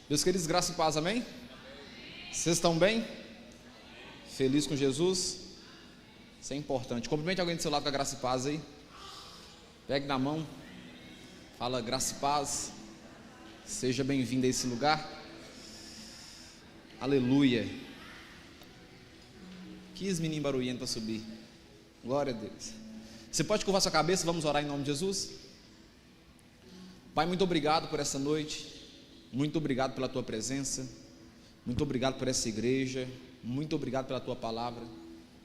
Meus queridos, graça e paz, amém? Vocês estão bem? Feliz com Jesus? Isso é importante. Cumprimente alguém do seu lado com a graça e paz aí. Pegue na mão. Fala, graça e paz. Seja bem-vindo a esse lugar. Aleluia. Quis menino barulhento para subir. Glória a Deus. Você pode curvar sua cabeça, vamos orar em nome de Jesus? Pai, muito obrigado por essa noite. Muito obrigado pela tua presença. Muito obrigado por essa igreja. Muito obrigado pela tua palavra.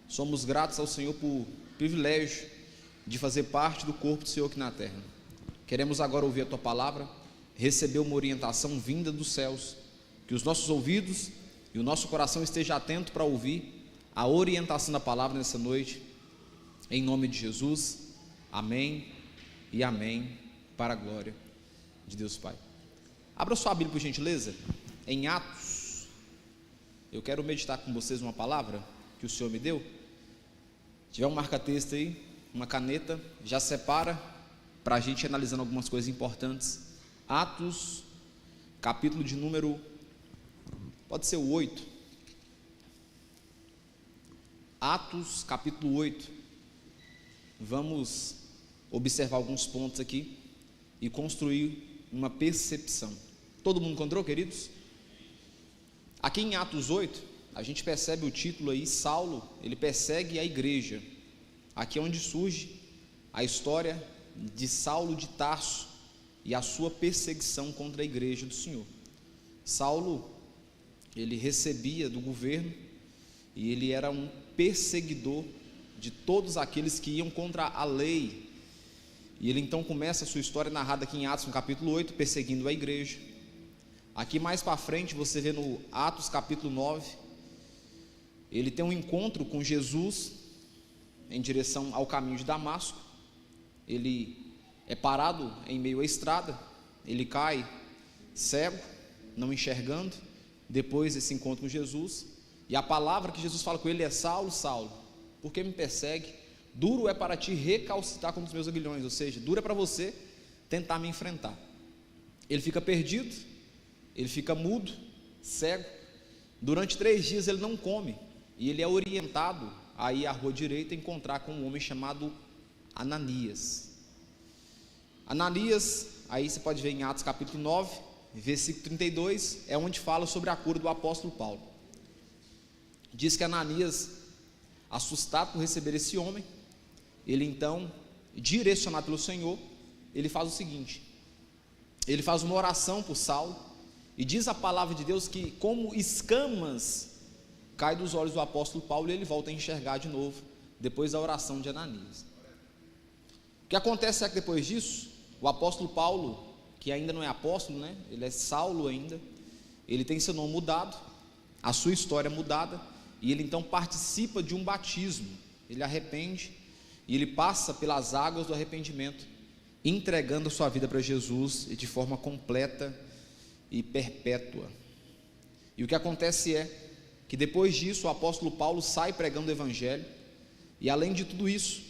Somos gratos ao Senhor por privilégio de fazer parte do corpo do Senhor aqui na terra. Queremos agora ouvir a tua palavra, receber uma orientação vinda dos céus, que os nossos ouvidos e o nosso coração esteja atento para ouvir a orientação da palavra nessa noite, em nome de Jesus. Amém e amém, para a glória de Deus Pai. Abra sua Bíblia, por gentileza, em Atos. Eu quero meditar com vocês uma palavra que o Senhor me deu. Se tiver um marca-texto aí, uma caneta, já separa para a gente ir analisando algumas coisas importantes. Atos, capítulo de número, pode ser o 8. Atos, capítulo 8. Vamos observar alguns pontos aqui e construir uma percepção. Todo mundo encontrou, queridos? Aqui em Atos 8, a gente percebe o título aí, Saulo, ele persegue a igreja. Aqui é onde surge a história de Saulo de Tarso e a sua perseguição contra a igreja do Senhor. Saulo, ele recebia do governo e ele era um perseguidor de todos aqueles que iam contra a lei. E ele então começa a sua história narrada aqui em Atos, no capítulo 8, perseguindo a igreja. Aqui mais para frente, você vê no Atos, capítulo 9, ele tem um encontro com Jesus em direção ao caminho de Damasco. Ele é parado em meio à estrada, ele cai cego, não enxergando, depois desse encontro com Jesus. E a palavra que Jesus fala com ele é: Saulo, Saulo, por que me persegue? Duro é para ti recalcitrar contra os meus aguilhões, ou seja, duro é para você tentar me enfrentar. Ele fica perdido, ele fica mudo, cego. Durante 3 dias ele não come, e ele é orientado a ir à rua direita e encontrar com um homem chamado Ananias. Ananias, aí você pode ver em Atos capítulo 9, versículo 32, é onde fala sobre a cura do apóstolo Paulo. Diz que Ananias, assustado por receber esse homem, ele então, direcionado pelo Senhor, ele faz o seguinte: ele faz uma oração por Saulo, e diz a palavra de Deus que como escamas cai dos olhos do apóstolo Paulo, e ele volta a enxergar de novo, depois da oração de Ananias. O que acontece é que depois disso, o apóstolo Paulo, que ainda não é apóstolo, né? Ele é Saulo ainda, ele tem seu nome mudado, a sua história mudada, e ele então participa de um batismo. Ele arrepende e ele passa pelas águas do arrependimento, entregando a sua vida para Jesus de forma completa e perpétua. E o que acontece é que depois disso o apóstolo Paulo sai pregando o evangelho, e além de tudo isso,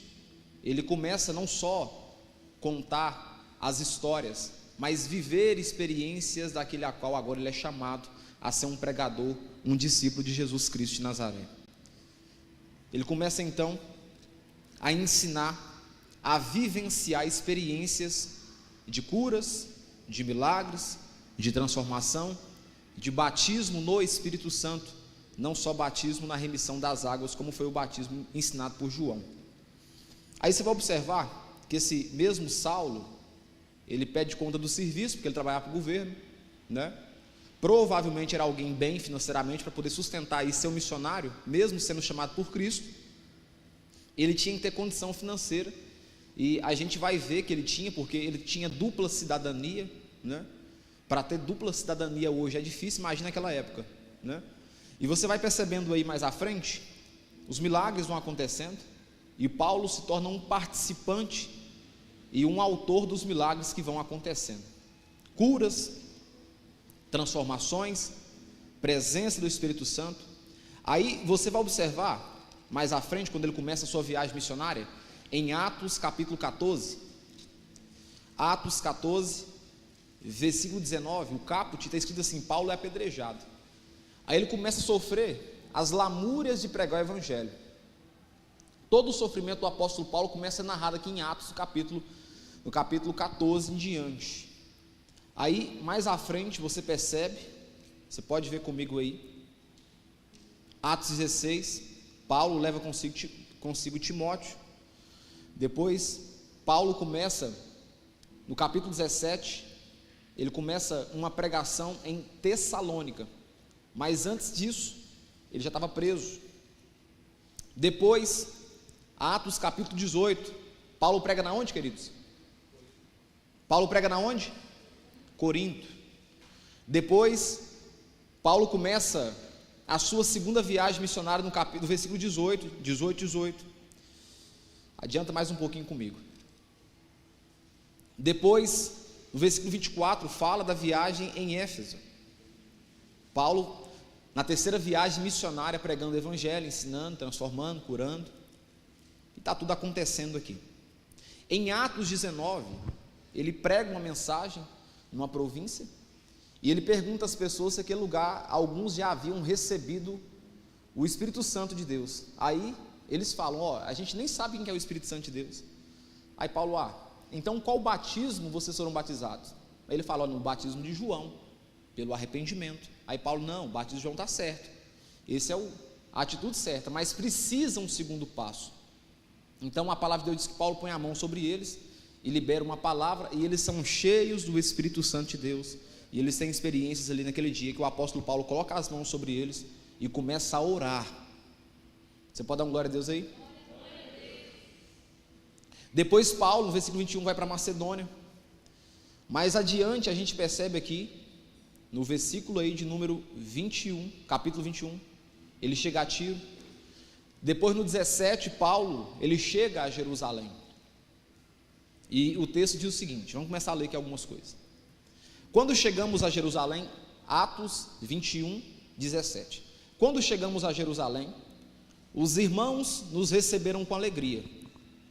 ele começa não só contar as histórias, mas viver experiências daquele a qual agora ele é chamado a ser um pregador, um discípulo de Jesus Cristo de Nazaré. Ele começa então a ensinar, a vivenciar experiências de curas, de milagres, de transformação, de batismo no Espírito Santo, não só batismo na remissão das águas, como foi o batismo ensinado por João. Aí você vai observar que esse mesmo Saulo, ele pede conta do serviço, porque ele trabalhava para o governo, né? Provavelmente era alguém bem financeiramente para poder sustentar e ser um missionário, mesmo sendo chamado por Cristo. Ele tinha que ter condição financeira, e a gente vai ver que ele tinha, porque ele tinha dupla cidadania, né? Para ter dupla cidadania hoje é difícil, imagina naquela época, né? E você vai percebendo aí mais à frente, os milagres vão acontecendo, e Paulo se torna um participante e um autor dos milagres que vão acontecendo. Curas, transformações, presença do Espírito Santo. Aí você vai observar mais à frente, quando ele começa a sua viagem missionária, em Atos capítulo 14. Atos 14, versículo 19, o caput, está escrito assim: Paulo é apedrejado. Aí ele começa a sofrer as lamúrias de pregar o evangelho. Todo o sofrimento do apóstolo Paulo começa a ser narrado aqui em Atos, no capítulo 14 em diante. Aí, mais à frente, você percebe, você pode ver comigo aí, Atos 16, Paulo leva consigo Timóteo. Depois, Paulo começa, no capítulo 17, ele começa uma pregação em Tessalônica, mas antes disso, ele já estava preso. Depois, Atos capítulo 18, Paulo prega na onde, queridos? Paulo prega na onde? Corinto. Depois, Paulo começa a sua segunda viagem missionária no versículo 18. Adianta mais um pouquinho comigo. Depois, no versículo 24, fala da viagem em Éfeso. Paulo, na terceira viagem missionária, pregando o evangelho, ensinando, transformando, curando. E está tudo acontecendo aqui. Em Atos 19, ele prega uma mensagem numa província, e ele pergunta às pessoas se aquele lugar, alguns já haviam recebido o Espírito Santo de Deus. Aí eles falam: a gente nem sabe quem é o Espírito Santo de Deus. Aí Paulo: então qual batismo vocês foram batizados? Aí ele fala: no batismo de João, pelo arrependimento. Aí Paulo: não, o batismo de João está certo, esse é a atitude certa, mas precisa um segundo passo. Então a palavra de Deus diz que Paulo põe a mão sobre eles e libera uma palavra, e eles são cheios do Espírito Santo de Deus, e eles têm experiências ali naquele dia, que o apóstolo Paulo coloca as mãos sobre eles, e começa a orar. Você pode dar uma glória a Deus aí? Depois Paulo, no versículo 21, vai para Macedônia. Mais adiante a gente percebe aqui, no versículo aí de número 21, capítulo 21, ele chega a Tiro. Depois no 17, Paulo, ele chega a Jerusalém. E o texto diz o seguinte, vamos começar a ler aqui algumas coisas. Quando chegamos a Jerusalém, Atos 21, 17. Quando chegamos a Jerusalém, os irmãos nos receberam com alegria.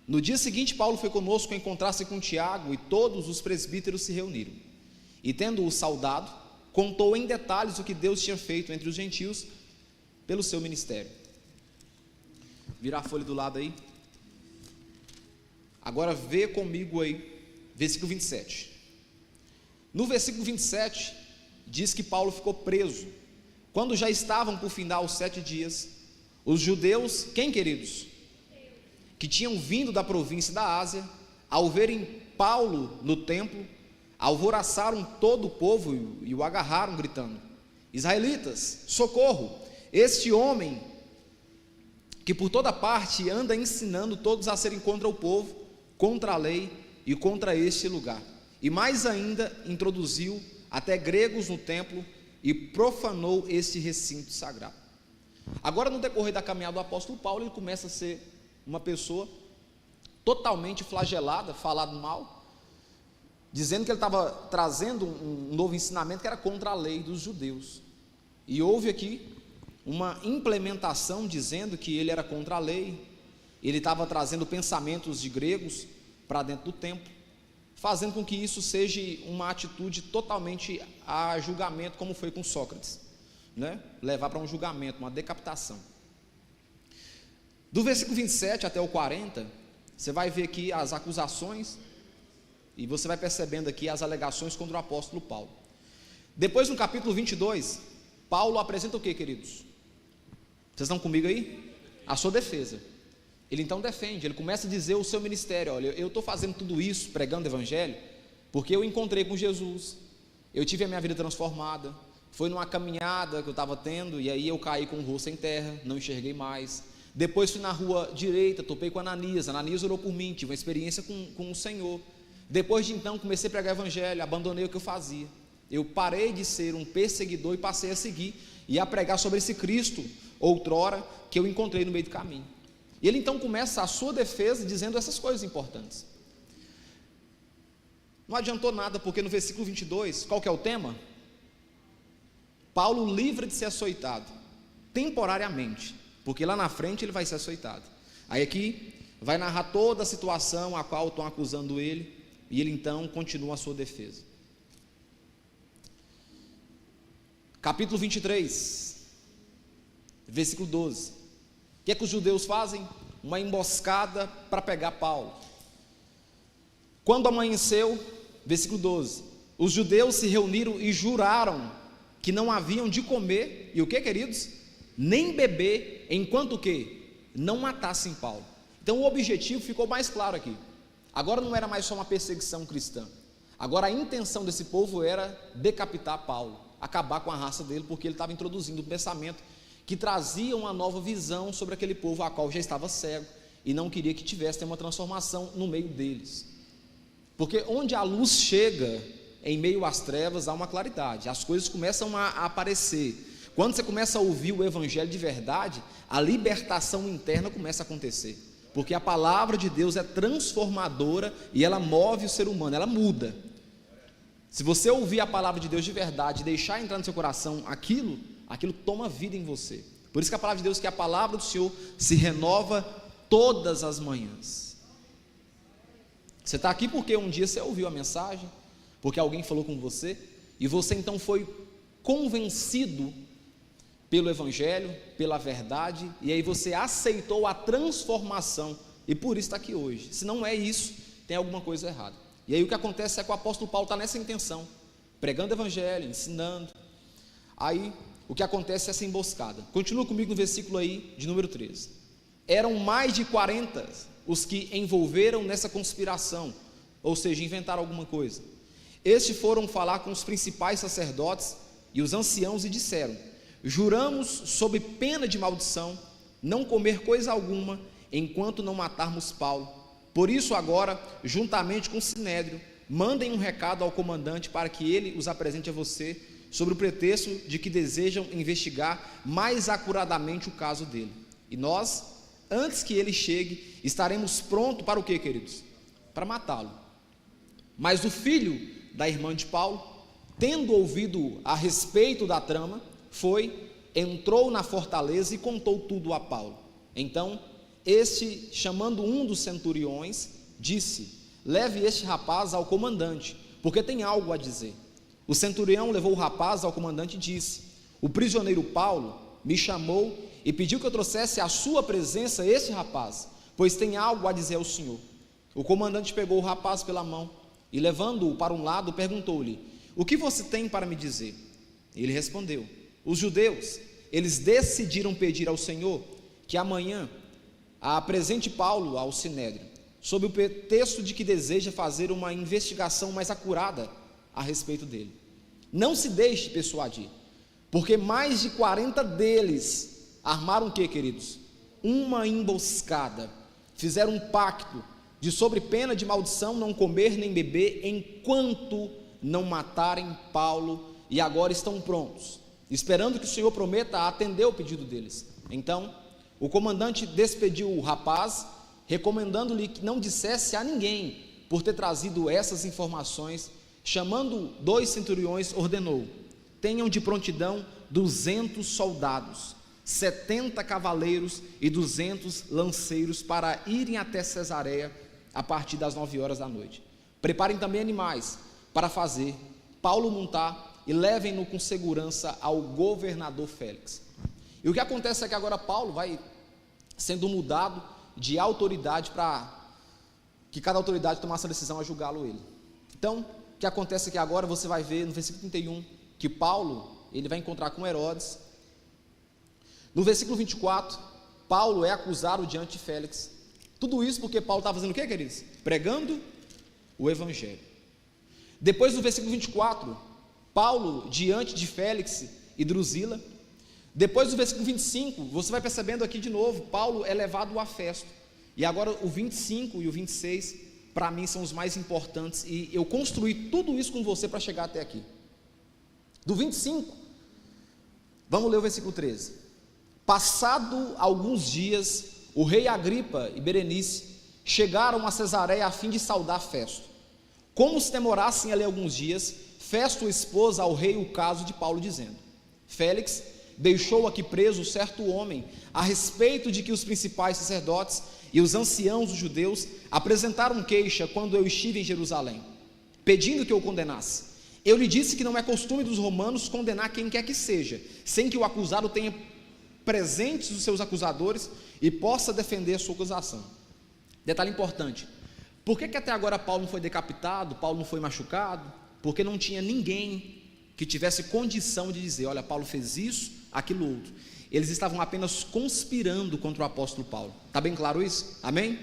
No dia seguinte, Paulo foi conosco encontrar-se com Tiago, e todos os presbíteros se reuniram. E tendo-o saudado, contou em detalhes o que Deus tinha feito entre os gentios pelo seu ministério. Virar a folha do lado aí. Agora vê comigo aí, versículo 27. No versículo 27, diz que Paulo ficou preso. Quando já estavam por findar os 7 dias, os judeus, quem, queridos? Que tinham vindo da província da Ásia, ao verem Paulo no templo, alvoroçaram todo o povo e o agarraram, gritando: israelitas, socorro! Este homem, que por toda parte anda ensinando todos a serem contra o povo, contra a lei e contra este lugar. E mais ainda, introduziu até gregos no templo e profanou este recinto sagrado. Agora, no decorrer da caminhada do apóstolo Paulo, ele começa a ser uma pessoa totalmente flagelada, falado mal, dizendo que ele estava trazendo um novo ensinamento que era contra a lei dos judeus. E houve aqui uma implementação dizendo que ele era contra a lei, ele estava trazendo pensamentos de gregos para dentro do templo, fazendo com que isso seja uma atitude totalmente a julgamento, como foi com Sócrates, né? Levar para um julgamento, uma decapitação. Do versículo 27 até o 40, você vai ver aqui as acusações, e você vai percebendo aqui as alegações contra o apóstolo Paulo. Depois, no capítulo 22, Paulo apresenta o que, queridos? Vocês estão comigo aí? A sua defesa. Ele então defende, ele começa a dizer o seu ministério: olha, eu estou fazendo tudo isso, pregando o evangelho, porque eu encontrei com Jesus, eu tive a minha vida transformada, foi numa caminhada que eu estava tendo, e aí eu caí com o rosto em terra, não enxerguei mais. Depois fui na rua direita, topei com Ananias orou por mim, tive uma experiência com o Senhor. Depois de então comecei a pregar o evangelho, abandonei o que eu fazia, eu parei de ser um perseguidor e passei a seguir e a pregar sobre esse Cristo outrora que eu encontrei no meio do caminho. E ele então começa a sua defesa dizendo essas coisas importantes. Não adiantou nada, porque no versículo 22, qual que é o tema? Paulo livre de ser açoitado, temporariamente, porque lá na frente ele vai ser açoitado. Aí aqui vai narrar toda a situação a qual estão acusando ele, e ele então continua a sua defesa. capítulo 23, versículo 12. O que é que os judeus fazem? Uma emboscada para pegar Paulo. Quando amanheceu, versículo 12, os judeus se reuniram e juraram que não haviam de comer, e o que, queridos? Nem beber, enquanto o quê? Não matassem Paulo. Então o objetivo ficou mais claro aqui. Agora não era mais só uma perseguição cristã. Agora a intenção desse povo era decapitar Paulo, acabar com a raça dele, porque ele estava introduzindo um pensamento que trazia uma nova visão sobre aquele povo a qual já estava cego e não queria que tivesse uma transformação no meio deles. Porque onde a luz chega, em meio às trevas, há uma claridade, as coisas começam a aparecer. Quando você começa a ouvir o evangelho de verdade, a libertação interna começa a acontecer, porque a palavra de Deus é transformadora e ela move o ser humano, ela muda. Se você ouvir a palavra de Deus de verdade e deixar entrar no seu coração aquilo toma vida em você. Por isso que a palavra de Deus, que a palavra do Senhor se renova todas as manhãs. Você está aqui porque um dia você ouviu a mensagem, porque alguém falou com você, e você então foi convencido pelo evangelho, pela verdade, e aí você aceitou a transformação, e por isso está aqui hoje. Se não é isso, tem alguma coisa errada. E aí o que acontece é que o apóstolo Paulo está nessa intenção, pregando o evangelho, ensinando. Aí o que acontece é essa emboscada. Continua comigo no versículo aí de número 13. Eram mais de 40 os que envolveram nessa conspiração, ou seja, inventaram alguma coisa. Estes foram falar com os principais sacerdotes e os anciãos e disseram: juramos sob pena de maldição não comer coisa alguma enquanto não matarmos Paulo. Por isso agora, juntamente com o Sinédrio, mandem um recado ao comandante para que ele os apresente a você, sobre o pretexto de que desejam investigar mais acuradamente o caso dele. E nós, antes que ele chegue, estaremos prontos para o quê, queridos? Para matá-lo. Mas o filho da irmã de Paulo, tendo ouvido a respeito da trama, entrou na fortaleza e contou tudo a Paulo. Então, este, chamando um dos centuriões, disse: leve este rapaz ao comandante, porque tem algo a dizer. O centurião levou o rapaz ao comandante e disse: o prisioneiro Paulo me chamou e pediu que eu trouxesse à sua presença este rapaz, pois tem algo a dizer ao senhor. O comandante pegou o rapaz pela mão e, levando-o para um lado, perguntou-lhe: o que você tem para me dizer? Ele respondeu: os judeus, eles decidiram pedir ao Senhor que amanhã apresente Paulo ao Sinédrio, sob o pretexto de que deseja fazer uma investigação mais acurada a respeito dele. Não se deixe persuadir, porque mais de 40 deles armaram o que, queridos? Uma emboscada, fizeram um pacto de, sob pena de maldição, não comer nem beber enquanto não matarem Paulo, e agora estão prontos, esperando que o Senhor prometa atender o pedido deles. Então o comandante despediu o rapaz, recomendando-lhe que não dissesse a ninguém por ter trazido essas informações. Chamando 2 centuriões, ordenou: tenham de prontidão 200 soldados, 70 cavaleiros e 200 lanceiros para irem até Cesareia a partir das 9 horas da noite. Preparem também animais para fazer Paulo montar e levem-no com segurança ao governador Félix. E o que acontece é que agora Paulo vai sendo mudado de autoridade para que cada autoridade tomasse a decisão a julgá-lo ele. Então, o que acontece é que agora você vai ver no versículo 31 que Paulo, ele vai encontrar com Herodes. No versículo 24, Paulo é acusado diante de Félix. Tudo isso porque Paulo estava fazendo o que, queridos? Pregando o evangelho. Depois do versículo 24, Paulo diante de Félix e Drusila. Depois do versículo 25, você vai percebendo aqui de novo, Paulo é levado a Festo. E agora o 25 e o 26, para mim são os mais importantes, e eu construí tudo isso com você para chegar até aqui. Do 25, vamos ler o versículo 13. Passado alguns dias, o rei Agripa e Berenice chegaram a Cesareia a fim de saudar Festo. Como se demorassem ali alguns dias, Festo expôs ao rei o caso de Paulo, dizendo: Félix deixou aqui preso certo homem, a respeito de que os principais sacerdotes e os anciãos dos judeus apresentaram queixa quando eu estive em Jerusalém, pedindo que eu condenasse. Eu lhe disse que não é costume dos romanos condenar quem quer que seja, sem que o acusado tenha presentes os seus acusadores e possa defender a sua acusação. Detalhe importante: por que até agora Paulo não foi decapitado, Paulo não foi machucado? Porque não tinha ninguém que tivesse condição de dizer: olha, Paulo fez isso, aquilo outro. Eles estavam apenas conspirando contra o apóstolo Paulo. Está bem claro isso? Amém?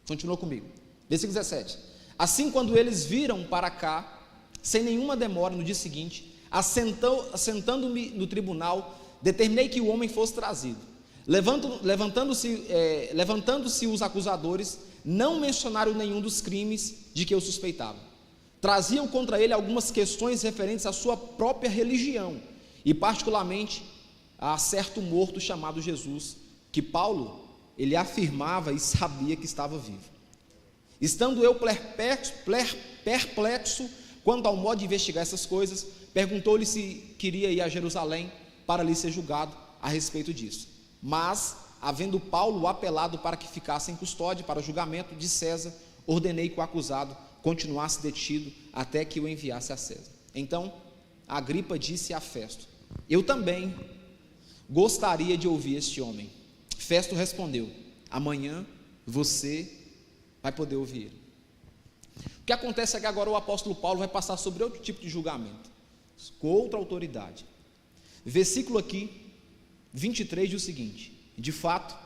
Continua comigo. Versículo 17. Assim, quando eles viram para cá, sem nenhuma demora, no dia seguinte, assentando-me no tribunal, determinei que o homem fosse trazido. Levantando-se os acusadores, não mencionaram nenhum dos crimes de que eu suspeitava. Traziam contra ele algumas questões referentes à sua própria religião, e particularmente a certo morto chamado Jesus, que Paulo, ele afirmava e sabia que estava vivo. Estando eu perplexo quanto ao modo de investigar essas coisas, perguntou-lhe se queria ir a Jerusalém para ali ser julgado a respeito disso. Mas, havendo Paulo apelado para que ficasse em custódia para o julgamento de César, ordenei que o acusado continuasse detido até que o enviasse a César. Então, Agripa disse a Festo: eu também gostaria de ouvir este homem. Festo respondeu: amanhã você vai poder ouvir ele. O que acontece é que agora o apóstolo Paulo vai passar sobre outro tipo de julgamento, com outra autoridade. Versículo aqui 23 diz o seguinte: de fato,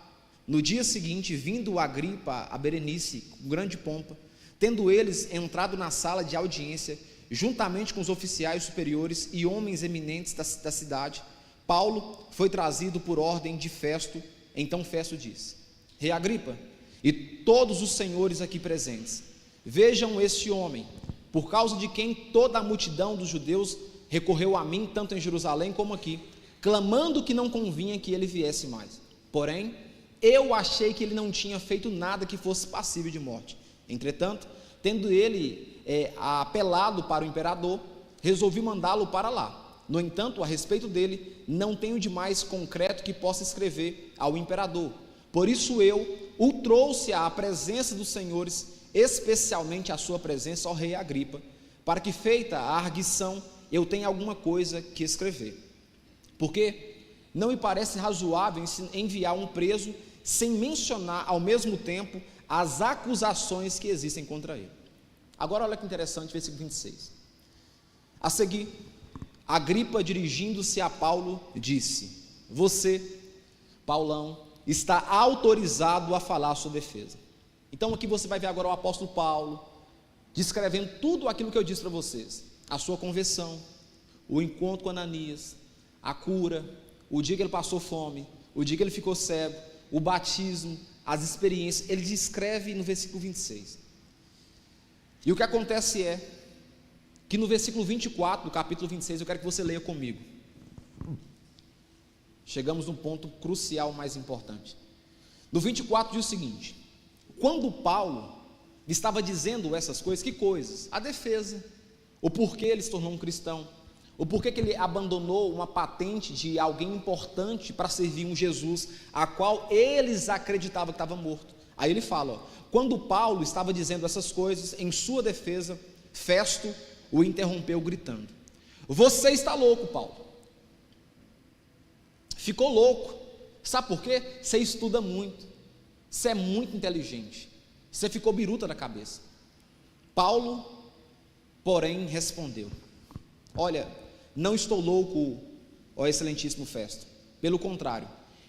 no dia seguinte, vindo Agripa a Berenice com grande pompa, tendo eles entrado na sala de audiência, juntamente com os oficiais superiores e homens eminentes da cidade, Paulo foi trazido por ordem de Festo. Então Festo disse: Rei Agripa e todos os senhores aqui presentes, vejam este homem, por causa de quem toda a multidão dos judeus recorreu a mim, tanto em Jerusalém como aqui, clamando que não convinha que ele viesse mais. Porém, eu achei que ele não tinha feito nada que fosse passível de morte. Entretanto, tendo ele apelado para o imperador, resolvi mandá-lo para lá. No entanto, a respeito dele, não tenho de mais concreto que possa escrever ao imperador. Por isso eu o trouxe à presença dos senhores, especialmente à sua presença, ó rei Agripa, para que, feita a arguição, eu tenha alguma coisa que escrever. Porque não me parece razoável enviar um preso sem mencionar ao mesmo tempo as acusações que existem contra ele. Agora olha que interessante, versículo 26. A seguir, Agripa, dirigindo-se a Paulo, disse: você, Paulão, está autorizado a falar a sua defesa. Então aqui você vai ver agora o apóstolo Paulo descrevendo tudo aquilo que eu disse para vocês: a sua conversão, o encontro com Ananias, a cura, o dia que ele passou fome, o dia que ele ficou cego, o batismo, as experiências. Ele descreve no versículo 26. E o que acontece é que no versículo 24 do capítulo 26, eu quero que você leia comigo. Chegamos num ponto crucial, mais importante. No 24 diz o seguinte: quando Paulo estava dizendo essas coisas, que coisas? A defesa, o porquê ele se tornou um cristão, o porquê que ele abandonou uma patente de alguém importante para servir um Jesus, a qual eles acreditavam que estava morto. Aí ele fala, quando Paulo estava dizendo essas coisas em sua defesa, Festo o interrompeu gritando: você está louco, Paulo. Ficou louco. Sabe por quê? Você estuda muito, você é muito inteligente, você ficou biruta da cabeça. Paulo, porém, respondeu: olha, não estou louco, ó excelentíssimo Festo. Pelo contrário,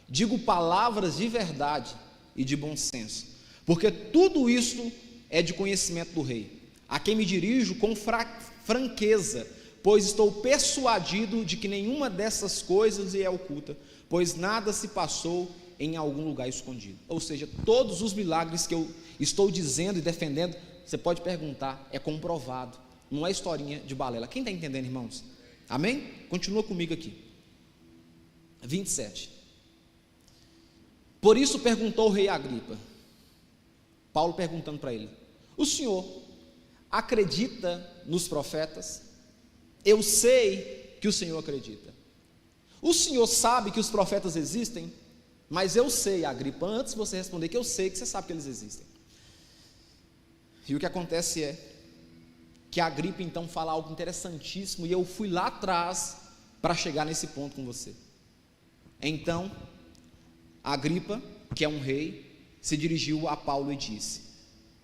digo palavras de verdade e de bom senso, porque tudo isso é de conhecimento do rei, a quem me dirijo com franqueza, pois estou persuadido de que nenhuma dessas coisas lhe é oculta, pois nada se passou em algum lugar escondido. Ou seja, todos os milagres que eu estou dizendo e defendendo, você pode perguntar, é comprovado, não é historinha de balela. Quem está entendendo, irmãos? Amém? Continua comigo aqui. 27. Por isso perguntou o rei Agripa, Paulo perguntando para ele: o senhor acredita nos profetas? Eu sei que o senhor acredita. O senhor sabe que os profetas existem? Mas eu sei, Agripa, antes de você responder, que eu sei que você sabe que eles existem. E o que acontece é que a Agripa então fala algo interessantíssimo, e eu fui lá atrás para chegar nesse ponto com você. Então, Agripa, que é um rei, se dirigiu a Paulo e disse,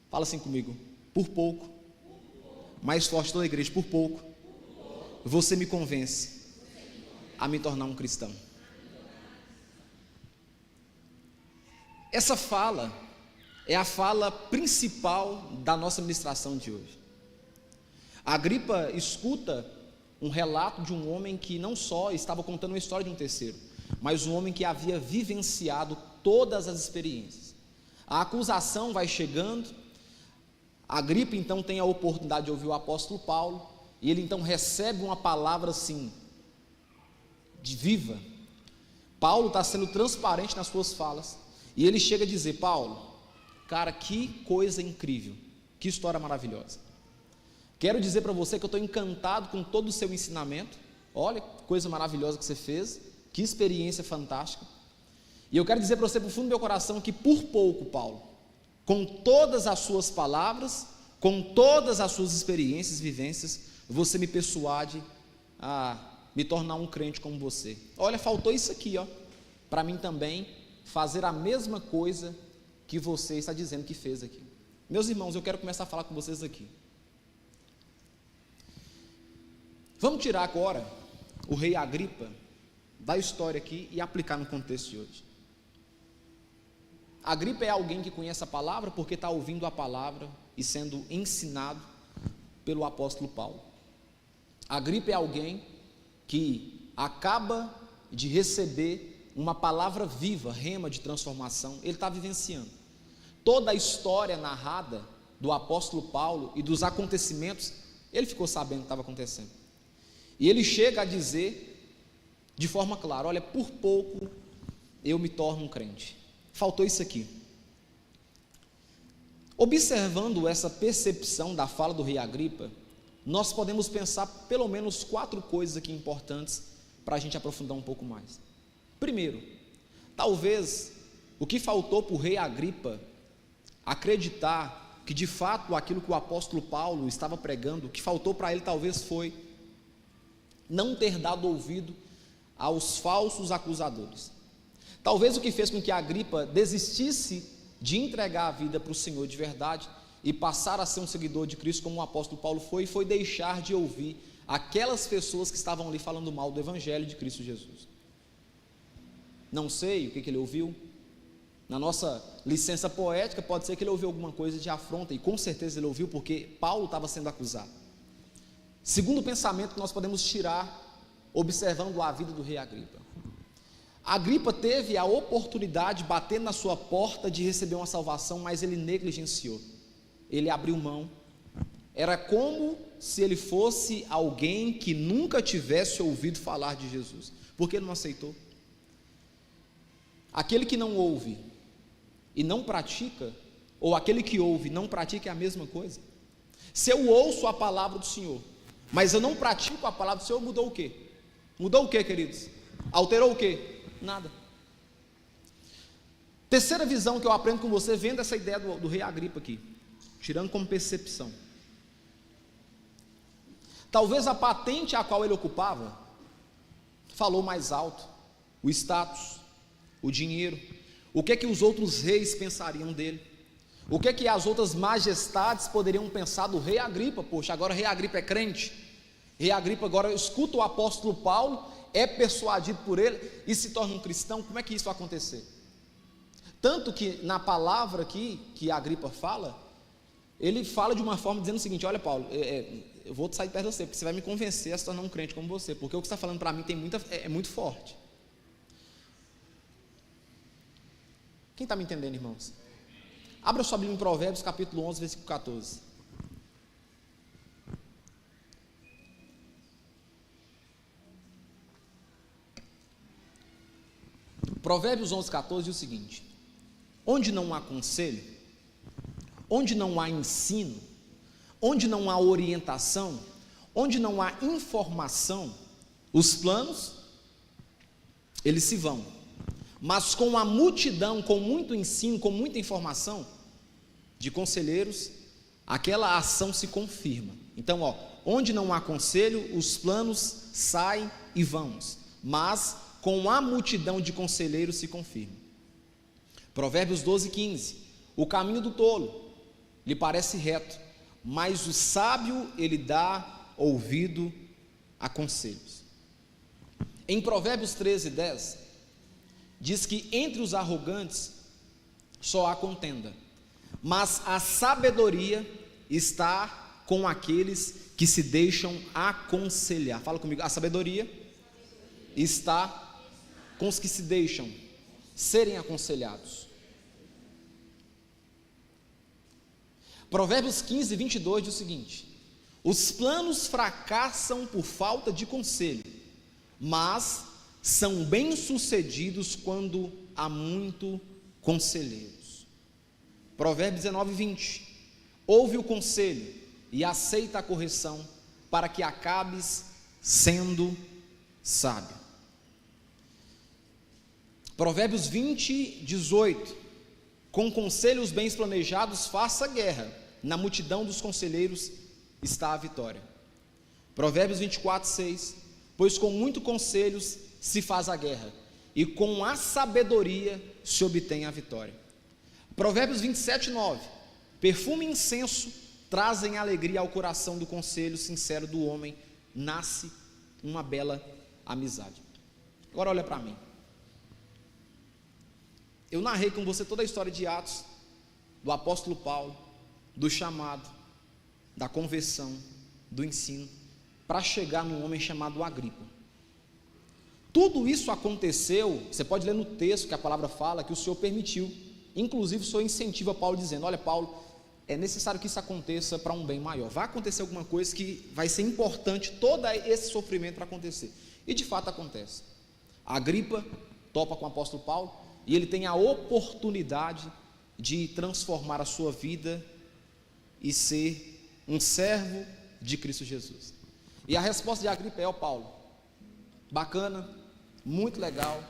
fala assim comigo, por pouco, mais forte toda a igreja, por pouco, você me convence a me tornar um cristão. Essa fala é a fala principal da nossa ministração de hoje. A Agripa escuta um relato de um homem que não só estava contando uma história de um terceiro, mas um homem que havia vivenciado todas as experiências. A acusação vai chegando, a Agripa então tem a oportunidade de ouvir o apóstolo Paulo, e ele então recebe uma palavra assim, de viva. Paulo está sendo transparente nas suas falas, e ele chega a dizer, Paulo, cara, que coisa incrível, que história maravilhosa. Quero dizer para você que eu estou encantado com todo o seu ensinamento, olha que coisa maravilhosa que você fez, que experiência fantástica. E eu quero dizer para você, para o fundo do meu coração, que por pouco, Paulo, com todas as suas palavras, com todas as suas experiências, vivências, você me persuade a me tornar um crente como você. Olha, faltou isso aqui, ó, para mim também fazer a mesma coisa que você está dizendo que fez aqui. Meus irmãos, eu quero começar a falar com vocês aqui. Vamos tirar agora o rei Agripa da história aqui e aplicar no contexto de hoje. Agripa é alguém que conhece a palavra porque está ouvindo a palavra e sendo ensinado pelo apóstolo Paulo. Agripa é alguém que acaba de receber uma palavra viva, rema de transformação, ele está vivenciando. Toda a história narrada do apóstolo Paulo e dos acontecimentos, ele ficou sabendo o que estava acontecendo. E ele chega a dizer de forma clara, olha, por pouco eu me torno um crente. Faltou isso aqui. Observando essa percepção da fala do rei Agripa, nós podemos pensar pelo menos 4 coisas aqui importantes para a gente aprofundar um pouco mais. Primeiro, talvez o que faltou para o rei Agripa acreditar que de fato aquilo que o apóstolo Paulo estava pregando, o que faltou para ele talvez foi não ter dado ouvido aos falsos acusadores. Talvez o que fez com que Agripa desistisse de entregar a vida para o Senhor de verdade e passar a ser um seguidor de Cristo como o apóstolo Paulo foi deixar de ouvir aquelas pessoas que estavam ali falando mal do evangelho de Cristo Jesus. Não sei o que ele ouviu. Na nossa licença poética pode ser que ele ouviu alguma coisa de afronta, e com certeza ele ouviu porque Paulo estava sendo acusado. Segundo pensamento que nós podemos tirar observando a vida do rei Agripa. Agripa teve a oportunidade, batendo na sua porta, de receber uma salvação, mas ele negligenciou, ele abriu mão. Era como se ele fosse alguém que nunca tivesse ouvido falar de Jesus. Por que ele não aceitou? Aquele que não ouve e não pratica, ou aquele que ouve e não pratica, é a mesma coisa. Se eu ouço a palavra do Senhor, mas eu não pratico a palavra do Senhor, mudou o quê? Mudou o quê, queridos? Alterou o quê? Nada. Terceira visão que eu aprendo com você, vendo essa ideia do rei Agripa aqui, tirando como percepção. Talvez a patente a qual ele ocupava falou mais alto, o status, o dinheiro, o que os outros reis pensariam dele, o que as outras majestades poderiam pensar do rei Agripa. Poxa, agora o rei Agripa é crente, rei Agripa agora escuta o apóstolo Paulo, é persuadido por ele e se torna um cristão. Como é que isso vai acontecer? Tanto que na palavra aqui que Agripa fala, ele fala de uma forma dizendo o seguinte: olha, Paulo, eu vou sair perto de você, porque você vai me convencer a se tornar um crente como você, porque o que você está falando para mim é muito forte. Quem está me entendendo, irmãos? Abra sua Bíblia em Provérbios capítulo 11, versículo 14. Provérbios 11, 14 diz o seguinte: onde não há conselho, onde não há ensino, onde não há orientação, onde não há informação, os planos, eles se vão, mas com a multidão, com muito ensino, com muita informação, de conselheiros, aquela ação se confirma. Então, onde não há conselho, os planos saem e vão, mas com a multidão de conselheiros se confirma. Provérbios 12:15, o caminho do tolo lhe parece reto, mas o sábio ele dá ouvido a conselhos. Em Provérbios 13:10, diz que entre os arrogantes só há contenda, mas a sabedoria está com aqueles que se deixam aconselhar. Fala comigo, a sabedoria está com os que se deixam serem aconselhados. Provérbios 15:22 diz o seguinte: os planos fracassam por falta de conselho, mas são bem-sucedidos quando há muito conselheiros. Provérbios 19:20, ouve o conselho e aceita a correção, para que acabes sendo sábio. Provérbios 20:18, com conselhos bem planejados faça guerra, na multidão dos conselheiros está a vitória. Provérbios 24:6, pois com muito conselhos se faz a guerra, e com a sabedoria se obtém a vitória. Provérbios 27:9, perfume e incenso trazem alegria ao coração, do conselho sincero do homem nasce uma bela amizade. Agora olha para mim. Eu narrei com você toda a história de Atos, do apóstolo Paulo, do chamado, da conversão, do ensino, para chegar num homem chamado Agripa. Tudo isso aconteceu, você pode ler no texto que a palavra fala, que o Senhor permitiu, inclusive o Senhor incentiva Paulo dizendo, olha Paulo, é necessário que isso aconteça para um bem maior, vai acontecer alguma coisa que vai ser importante, todo esse sofrimento para acontecer, e de fato acontece. Agripa topa com o apóstolo Paulo, e ele tem a oportunidade de transformar a sua vida e ser um servo de Cristo Jesus. E a resposta de Agripa é: Paulo, bacana, muito legal,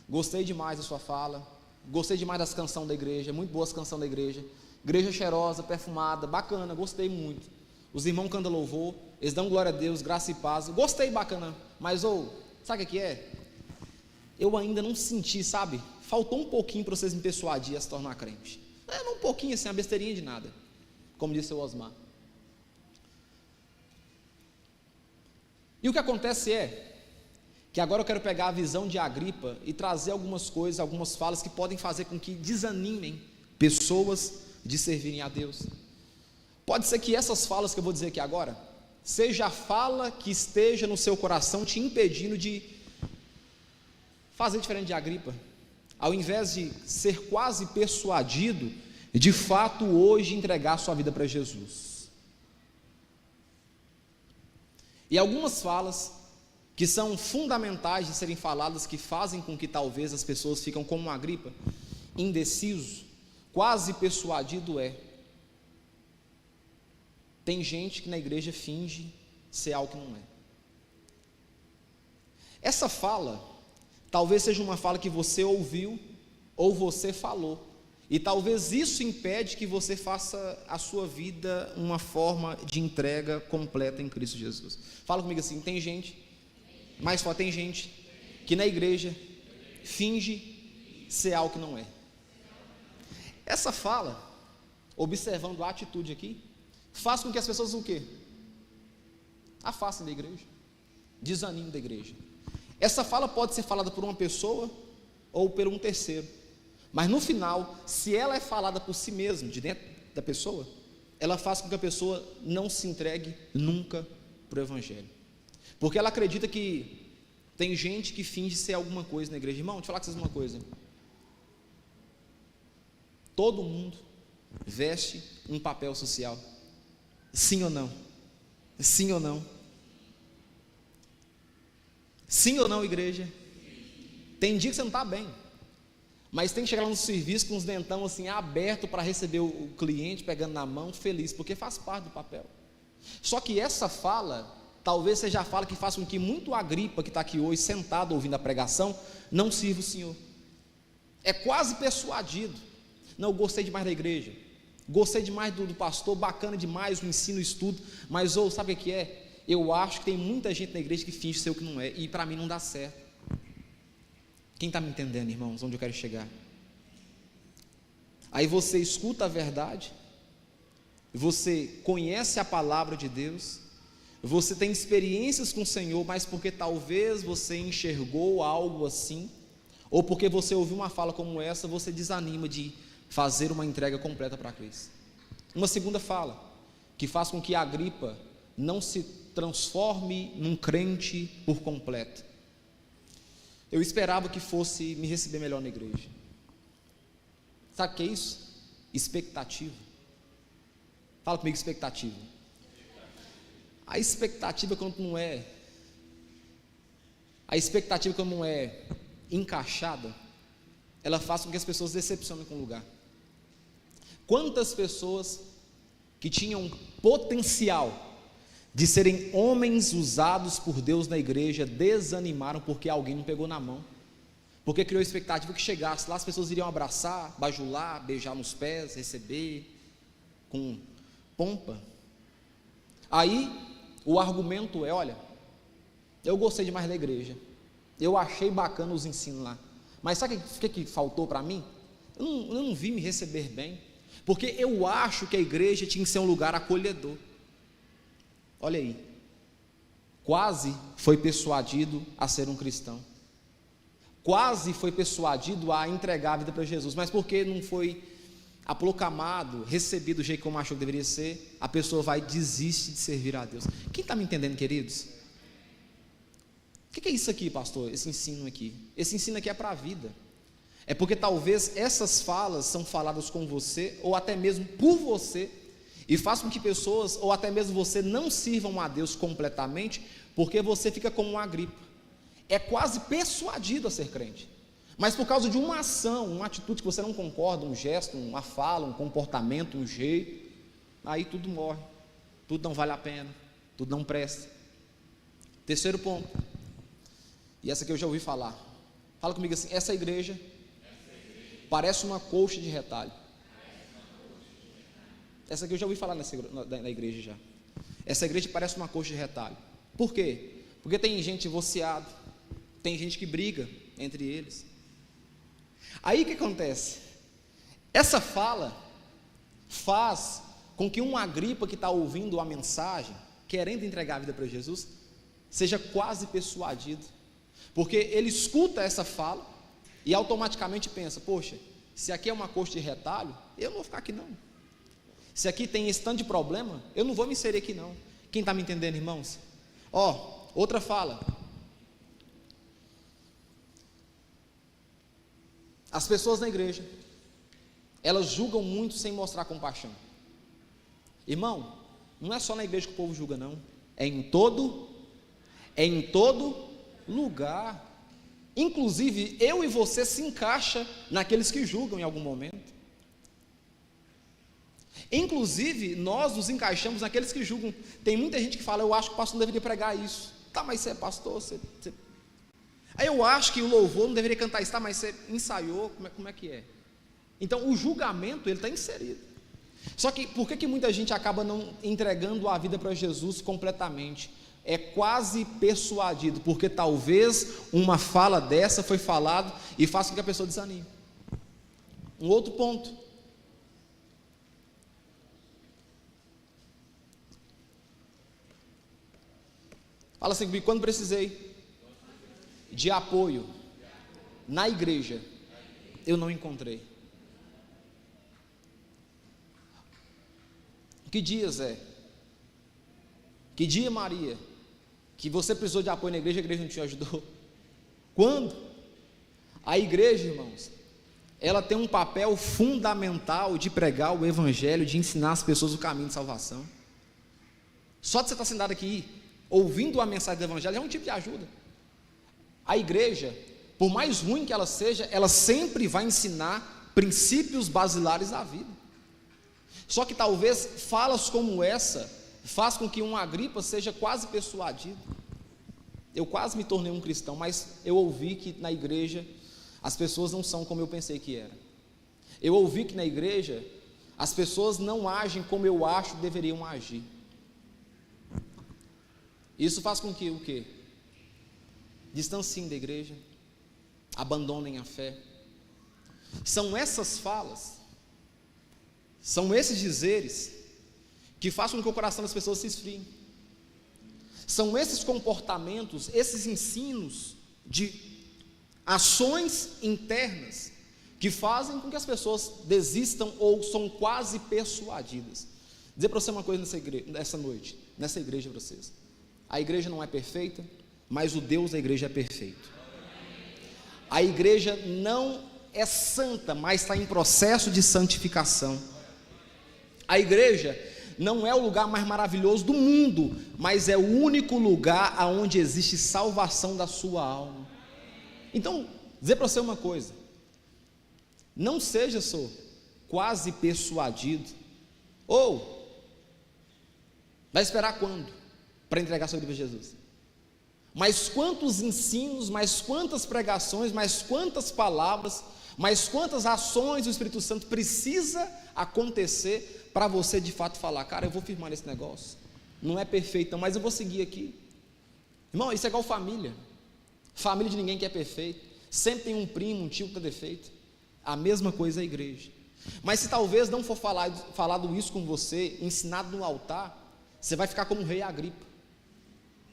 gostei demais da sua fala, gostei demais das canções da igreja, muito boas canções da igreja cheirosa, perfumada, bacana, gostei muito, os irmãos cantam louvor, eles dão glória a Deus, graça e paz, gostei, bacana, mas sabe o que é? Eu ainda não senti, sabe, faltou um pouquinho para vocês me persuadir a se tornar crente, um pouquinho assim, uma besteirinha de nada, como disse o Osmar. E o que acontece é que agora eu quero pegar a visão de Agripa e trazer algumas coisas, algumas falas que podem fazer com que desanimem pessoas de servirem a Deus. Pode ser que essas falas que eu vou dizer aqui agora seja a fala que esteja no seu coração te impedindo de fazer diferente de Agripa, ao invés de ser quase persuadido, de fato hoje entregar sua vida para Jesus. E algumas falas que são fundamentais de serem faladas, que fazem com que talvez as pessoas ficam como Agripa, indeciso, quase persuadido tem gente que na igreja finge ser algo que não é. Essa fala talvez seja uma fala que você ouviu ou você falou, e talvez isso impede que você faça a sua vida uma forma de entrega completa em Cristo Jesus. Fala comigo assim, tem gente, mais forte, tem gente que na igreja finge ser algo que não é. Essa fala, observando a atitude aqui, faz com que as pessoas o quê? Afastem da igreja, desanimem da igreja. Essa fala pode ser falada por uma pessoa ou por um terceiro, mas no final, se ela é falada por si mesma, de dentro da pessoa, ela faz com que a pessoa não se entregue nunca para o evangelho, porque ela acredita que tem gente que finge ser alguma coisa na igreja. Irmão, deixa eu falar com vocês uma coisa, todo mundo veste um papel social, sim ou não? Sim ou não? Sim ou não, igreja? Tem dia que você não está bem, mas tem que chegar lá no serviço com os dentão assim aberto para receber o cliente, pegando na mão, feliz, porque faz parte do papel. Só que essa fala talvez seja a fala que faz com que muito Agripa, que está aqui hoje sentado ouvindo a pregação, não sirva o Senhor. É quase persuadido. Não, eu gostei demais da igreja, Gostei demais do pastor, bacana demais o ensino, o estudo, mas sabe o que é? Eu acho que tem muita gente na igreja que finge ser o que não é, e para mim não dá certo. Quem está me entendendo, irmãos, onde eu quero chegar? Aí você escuta a verdade, você conhece a palavra de Deus, você tem experiências com o Senhor, mas porque talvez você enxergou algo assim, ou porque você ouviu uma fala como essa, você desanima de fazer uma entrega completa para Cristo. Uma segunda fala, que faz com que Agripa não se transforme num crente por completo. Eu esperava que fosse me receber melhor na igreja. Sabe o que é isso? Expectativa. Fala comigo, expectativa. A expectativa quando não é encaixada, ela faz com que as pessoas decepcionem com o lugar. Quantas pessoas que tinham potencial de serem homens usados por Deus na igreja desanimaram porque alguém não pegou na mão, porque criou expectativa que chegasse lá, as pessoas iriam abraçar, bajular, beijar nos pés, receber com pompa. Aí o argumento é: olha, eu gostei demais da igreja, eu achei bacana os ensinos lá, mas sabe o que faltou para mim? Eu não vi me receber bem, porque eu acho que a igreja tinha que ser um lugar acolhedor. Olha aí, quase foi persuadido a ser um cristão, quase foi persuadido a entregar a vida para Jesus, mas porque não foi aplocamado, recebido do jeito como achou que deveria ser, a pessoa vai desistir de servir a Deus. Quem está me entendendo, queridos? O que é isso aqui, pastor? Esse ensino aqui? Esse ensino aqui é para a vida. É porque talvez essas falas são faladas com você, ou até mesmo por você, e faz com que pessoas, ou até mesmo você, não sirvam a Deus completamente, porque você fica como um Agripa, é quase persuadido a ser crente, mas por causa de uma ação, uma atitude que você não concorda, um gesto, uma fala, um comportamento, um jeito, aí tudo morre, tudo não vale a pena, tudo não presta. Terceiro ponto, e essa que eu já ouvi falar, fala comigo assim: essa igreja parece uma colcha de retalho. Essa aqui eu já ouvi falar na igreja já. Essa igreja parece uma colcha de retalho. Por quê? Porque tem gente divorciada, tem gente que briga entre eles. Aí o que acontece? Essa fala faz com que um Agripa que está ouvindo a mensagem, querendo entregar a vida para Jesus, seja quase persuadido, porque ele escuta essa fala e automaticamente pensa: poxa, se aqui é uma colcha de retalho, eu não vou ficar aqui não. Se aqui tem esse tanto de problema, eu não vou me inserir aqui não. Quem está me entendendo, irmãos? Outra fala. As pessoas na igreja, elas julgam muito sem mostrar compaixão. Irmão, não é só na igreja que o povo julga não, é em todo lugar. Inclusive eu e você se encaixa naqueles que julgam em algum momento. Inclusive nós nos encaixamos naqueles que julgam. Tem muita gente que fala: eu acho que o pastor não deveria pregar isso. Tá, mas você é pastor, Aí eu acho que o louvor não deveria cantar isso. Tá, mas você ensaiou, como é que é? Então o julgamento, ele está inserido. Só que por que muita gente acaba não entregando a vida para Jesus completamente? É quase persuadido, porque talvez uma fala dessa foi falada e faça com que a pessoa desanime. Um outro ponto: fala assim comigo: quando precisei de apoio na igreja, eu não encontrei. Que dia, Zé? Que dia, Maria, que você precisou de apoio na igreja e a igreja não te ajudou? Quando? A igreja, irmãos, ela tem um papel fundamental de pregar o evangelho, de ensinar as pessoas o caminho de salvação. Só de você estar sentado aqui ouvindo a mensagem do evangelho é um tipo de ajuda. A igreja, por mais ruim que ela seja, ela sempre vai ensinar princípios basilares da vida. Só que talvez falas como essa faz com que um Agripa seja quase persuadido. Eu quase me tornei um cristão, mas eu ouvi que na igreja as pessoas não são como eu pensei que era. Eu ouvi que na igreja as pessoas não agem como eu acho que deveriam agir. Isso faz com que o quê? Distanciem da igreja, abandonem a fé. São essas falas, são esses dizeres que fazem com que o coração das pessoas se esfrie. São esses comportamentos, esses ensinos de ações internas que fazem com que as pessoas desistam ou são quase persuadidas. Vou dizer para você uma coisa nessa noite, nessa igreja para vocês. A igreja não é perfeita, mas o Deus da igreja é perfeito. A igreja não é santa, mas está em processo de santificação. A igreja não é o lugar mais maravilhoso do mundo, mas é o único lugar onde existe salvação da sua alma. Então, dizer para você uma coisa: não seja só quase persuadido, ou vai esperar quando para entregar sua vida a Jesus? Mas quantos ensinos, mas quantas pregações, mas quantas palavras, mas quantas ações o Espírito Santo precisa acontecer para você de fato falar: cara, eu vou firmar nesse negócio, não é perfeito, mas eu vou seguir aqui. Irmão, isso é igual família. Família de ninguém que é perfeito, sempre tem um primo, um tio que está defeito. A mesma coisa é a igreja. Mas se talvez não for falado isso com você, ensinado no altar, você vai ficar como o rei Agripa,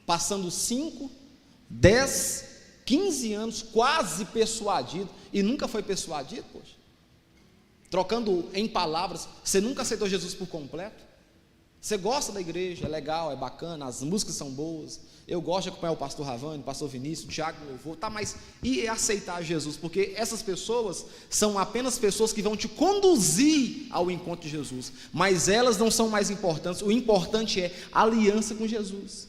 passando 5, 10, 15 anos quase persuadido, e nunca foi persuadido, poxa. Trocando em palavras, você nunca aceitou Jesus por completo. Você gosta da igreja, é legal, é bacana, as músicas são boas, eu gosto de acompanhar o pastor Ravani, o pastor Vinícius, o Tiago, o louvor, tá, mas e aceitar Jesus? Porque essas pessoas são apenas pessoas que vão te conduzir ao encontro de Jesus, mas elas não são mais importantes. O importante é a aliança com Jesus.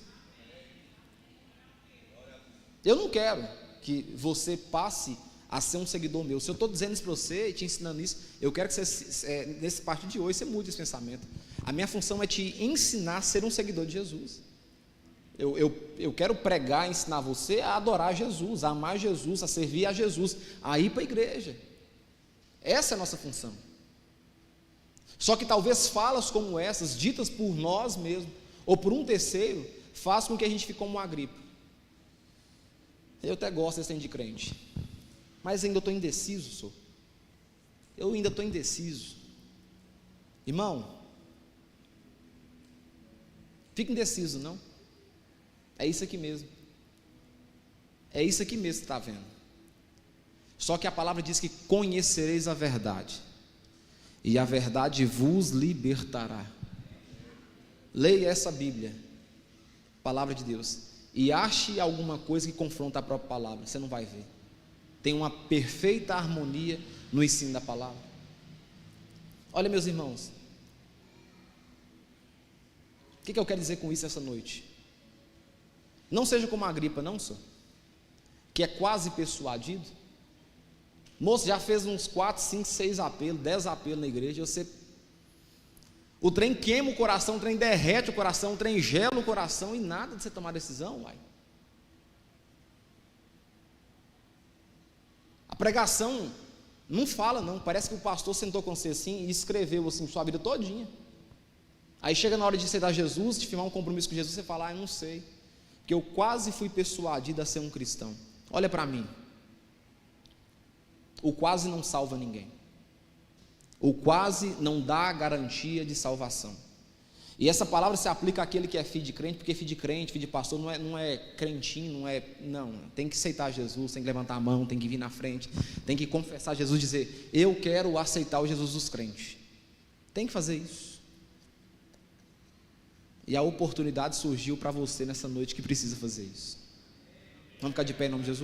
Eu não quero que você passe a ser um seguidor meu. Se eu estou dizendo isso para você e te ensinando isso, eu quero que você, nesse parte de hoje, você mude esse pensamento. A minha função é te ensinar a ser um seguidor de Jesus. Eu quero pregar, ensinar você a adorar Jesus, a amar Jesus, a servir a Jesus, a ir para a igreja. Essa é a nossa função. Só que talvez falas como essas, ditas por nós mesmos, ou por um terceiro, façam com que a gente fique como um Agripa. Eu até gosto desse de crente, mas ainda estou indeciso, senhor. Eu ainda estou indeciso. Irmão, fica indeciso, não? É isso aqui mesmo. É isso aqui mesmo que está vendo. Só que a palavra diz que conhecereis a verdade, e a verdade vos libertará. Leia essa Bíblia, palavra de Deus, e ache alguma coisa que confronta a própria palavra. Você não vai ver. Tem uma perfeita harmonia no ensino da palavra. Olha, meus irmãos, o que eu quero dizer com isso essa noite? Não seja como a Agripa, não, senhor, que é quase persuadido. Moço, já fez uns 4, 5, 6 apelos, 10 apelos na igreja, o trem queima o coração, o trem derrete o coração, o trem gela o coração, e nada de você tomar decisão, uai. A pregação não fala, não. Parece que o pastor sentou com você assim e escreveu assim sua vida todinha. Aí chega na hora de aceitar Jesus, de firmar um compromisso com Jesus, você fala: eu não sei, porque eu quase fui persuadido a ser um cristão. Olha para mim, o quase não salva ninguém. O quase não dá garantia de salvação. E essa palavra se aplica àquele que é filho de crente, porque filho de crente, filho de pastor não é crentinho, não, tem que aceitar Jesus, tem que levantar a mão, tem que vir na frente, tem que confessar Jesus, dizer: eu quero aceitar o Jesus dos crentes. Tem que fazer isso. E a oportunidade surgiu para você nessa noite que precisa fazer isso. Vamos ficar de pé em nome de Jesus?